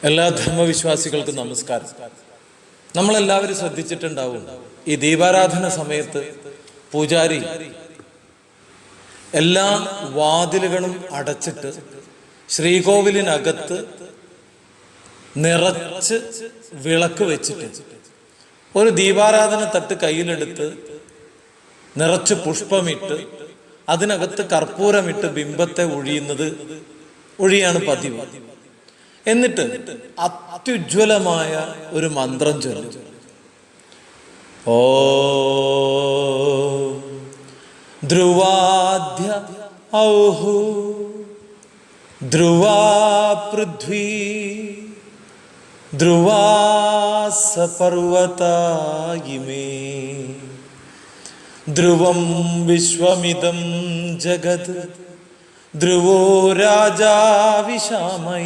എല്ലാ ധർമ്മവിശ്വാസികൾക്കും നമസ്കാരം. നമ്മളെല്ലാവരും ശ്രദ്ധിച്ചിട്ടുണ്ടാവും, ഈ ദീപാരാധന സമയത്ത് പൂജാരി എല്ലാ വാതിലുകളും അടച്ചിട്ട് ശ്രീകോവിലിനകത്ത് നിറച്ച് വിളക്ക് വെച്ചിട്ട് ഒരു ദീപാരാധന തട്ട് കയ്യിലെടുത്ത് നിറച്ച് പുഷ്പമിട്ട് അതിനകത്ത് കർപ്പൂരമിട്ട് ബിംബത്തെ ഒഴിയാണ് പതിവ്. എന്നിട്ട് അത്യുജ്വലമായ ഒരു മന്ത്രം ചൊല്ലും. ഓം ധ്രുവാദ്യ ഔഹു ധ്രുവാ പൃഥ്വീ ധ്രുവാസ പർവതാ ഇമേ ധ്രുവം വിശ്വമിദം ജഗത് ധ്രുവോ രാജാ വിശാമയ